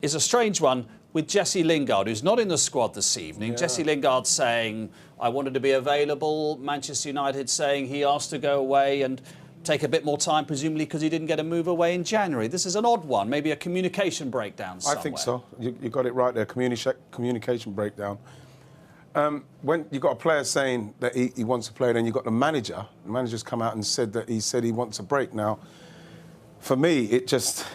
Is a strange one with Jesse Lingard, who's not in the squad this evening. Yeah. Jesse Lingard saying, I wanted to be available. Manchester United saying he asked to go away and take a bit more time, presumably because he didn't get a move away in January. This is an odd one, maybe a communication breakdown somewhere. I think so. You got it right there, communication breakdown. When you've got a player saying that he wants to play, then you've got the manager's come out and said that he wants a break. Now, for me, it just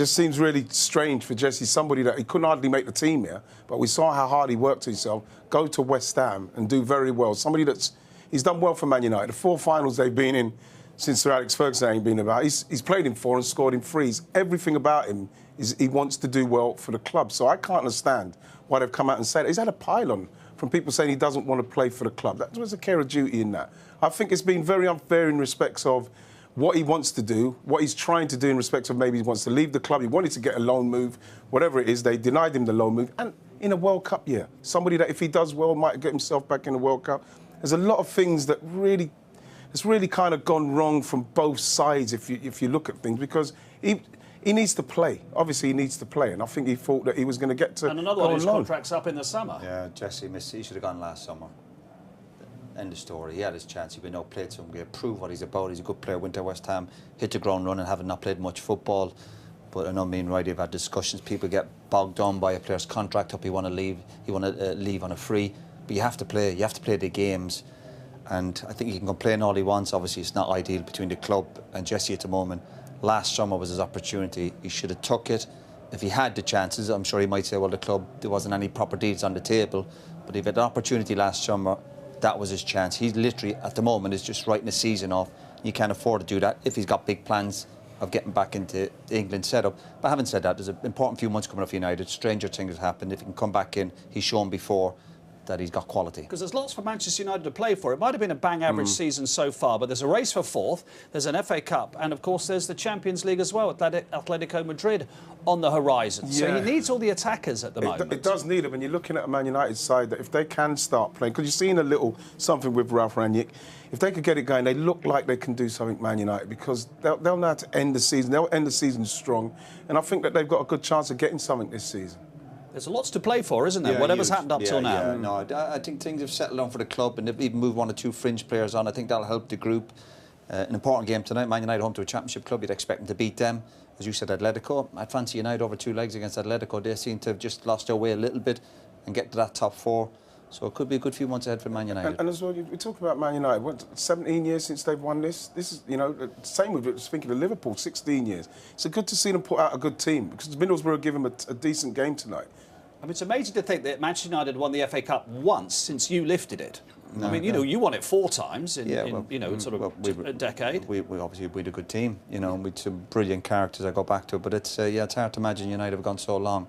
seems really strange for Jesse, somebody that he couldn't hardly make the team here, but we saw how hard he worked himself, go to West Ham and do very well. Somebody he's done well for Man United. The 4 finals they've been in since Sir Alex Ferguson ain't been about. He's played in 4 and scored in 3s. Everything about him is he wants to do well for the club. So I can't understand why they've come out and said it. He's had a pile-on from people saying he doesn't want to play for the club. That was a care of duty in that. I think it's been very unfair in respects of what he wants to do, what he's trying to do in respect of maybe he wants to leave the club, he wanted to get a loan move, whatever it is, they denied him the loan move. And in a World Cup year, somebody that if he does well might get himself back in the World Cup. There's a lot of things that it's really kind of gone wrong from both sides if you look at things, because he needs to play. Obviously, he needs to play, and I think he thought that he was going to get to. And another one, his contract's up in the summer. Yeah, Jesse missed. He should have gone last summer. End of story. He had his chance. He went out, played some game, proved what he's about. He's a good player. Went to West Ham, hit the ground running, having not played much football. But I know me and Wright have had discussions. People get bogged down by a player's contract. Hope he want to leave. He want to leave on a free. But you have to play. You have to play the games. And I think he can complain all he wants. Obviously, it's not ideal between the club and Jesse at the moment. Last summer was his opportunity. He should have took it. If he had the chances, I'm sure he might say, well, the club, there wasn't any proper deals on the table. But if he had an opportunity last summer, that was his chance. He's literally, at the moment, is just writing the season off. You can't afford to do that if he's got big plans of getting back into the England setup. But having said that, there's an important few months coming up for United. Stranger things have happened. If he can come back in, he's shown before that he's got quality. Because there's lots for Manchester United to play for. It might have been a bang average season so far, but there's a race for 4th, there's an FA Cup, and of course there's the Champions League as well, Atletico Madrid on the horizon. Yeah. So he needs all the attackers at the moment. It does need them, and you're looking at a Man United side that if they can start playing, because you've seen a little something with Ralph Rangnick, if they could get it going, they look like they can do something, Man United, because they'll know how to end the season. They'll end the season strong, and I think that they've got a good chance of getting something this season. There's lots to play for, isn't there? Whatever's happened up till now. Yeah, no, I think things have settled down for the club, and they've even moved 1 or 2 fringe players on. I think that'll help the group. An important game tonight. Man United home to a championship club. You'd expect them to beat them. As you said, Atletico. I'd fancy United over 2 legs against Atletico. They seem to have just lost their way a little bit and get to that top 4. So it could be a good few months ahead for Man United. And as well, we talk about Man United. What, 17 years since they've won this? This is, you know, same with speaking of Liverpool, 16 years. It's good to see them put out a good team, because Middlesbrough give them a decent game tonight. I mean, it's amazing to think that Manchester United won the FA Cup once since you lifted it. No, I mean, you know, you won it 4 times in a decade. We obviously we had a good team, you know, and we had some brilliant characters. I go back to it, but it's it's hard to imagine United have gone so long.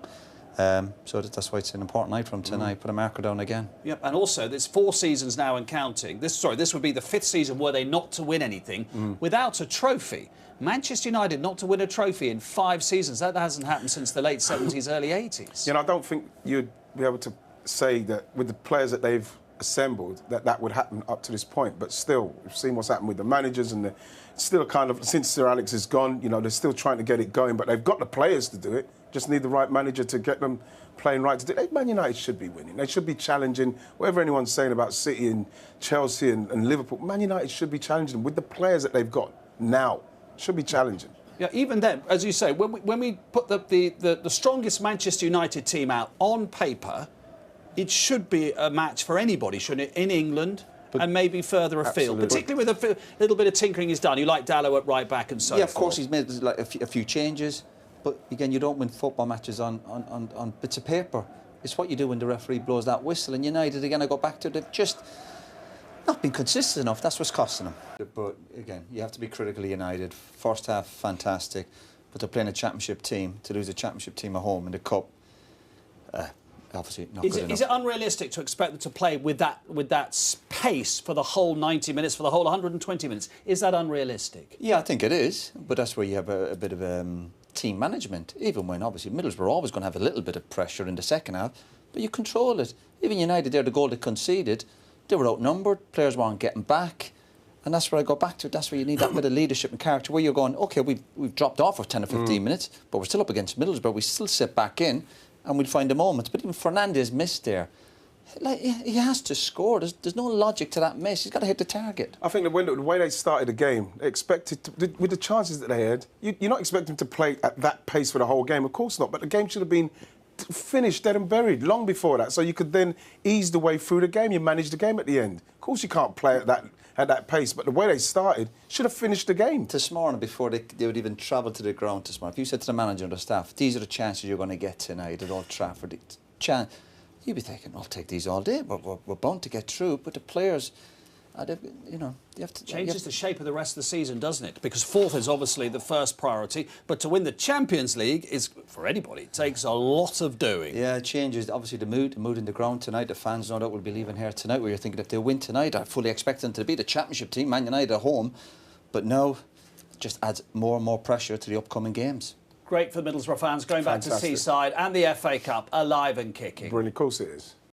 So that's why it's an important night for them tonight. Put a marker down again. Yep, and also there's 4 seasons now and counting. This would be the 5th season were they not to win anything without a trophy. Manchester United not to win a trophy in 5 seasons. That hasn't happened since the late 70s, early 80s. You know, I don't think you'd be able to say that with the players that they've assembled that would happen up to this point. But still, we've seen what's happened with the managers, and still kind of, since Sir Alex is gone, you know, they're still trying to get it going. But they've got the players to do it. Just need the right manager to get them playing right to do it. Man United should be winning. They should be challenging whatever anyone's saying about City and Chelsea and Liverpool. Man United should be challenging them with the players that they've got now. Should be challenging. Yeah, even then, as you say, when we put the strongest Manchester United team out on paper, it should be a match for anybody, shouldn't it? In England and maybe further afield, particularly with a little bit of tinkering he's done. You like Dalot at right back and so forth. Yeah, of course he's made like a few changes, but again, you don't win football matches on bits of paper. It's what you do when the referee blows that whistle. And United, again, I go back to they've just not been consistent enough. That's what's costing them. But again, you have to be critical of United. First half, fantastic, but they're playing a championship team. To lose a championship team at home in the cup, obviously not good enough. Is it unrealistic to expect them to play with that pace for the whole 90 minutes, for the whole 120 minutes? Is that unrealistic? Yeah, I think it is. But that's where you have a bit of team management. Even when obviously Middlesbrough are always going to have a little bit of pressure in the second half, but you control it. Even United, there, the goal they conceded, they were outnumbered. Players weren't getting back. And that's where I go back to. That's where you need that bit of leadership and character, where you're going, OK, we've dropped off for 10 or 15 minutes, but we're still up against Middlesbrough. We still sit back in and we'll find a moment. But even Fernandes missed there. Like, he has to score. There's no logic to that miss. He's got to hit the target. I think the way they started the game, they expected with the chances that they had, you're not expecting to play at that pace for the whole game. Of course not. But the game should have been finished dead and buried long before that, so you could then ease the way through the game. You manage the game at the end. Of course, you can't play at that pace, but the way they started should have finished the game. This morning, before they would even travel to the ground this morning, if you said to the manager and the staff, these are the chances you're going to get tonight at Old Trafford, you'd be thinking, I'll take these all day. We're bound to get through. But the players, you know, you have to... Changes the shape of the rest of the season, doesn't it? Because fourth is obviously the first priority, but to win the Champions League is, for anybody, it takes a lot of doing. Yeah, it changes, obviously, the mood in the ground tonight. The fans, no doubt, will be leaving here tonight, where you're thinking if they win tonight, I fully expect them to be the Championship team, Man United at home. But now, it just adds more and more pressure to the upcoming games. Great for the Middlesbrough fans, going back to Seaside and the FA Cup, alive and kicking. Brilliant, of course it is.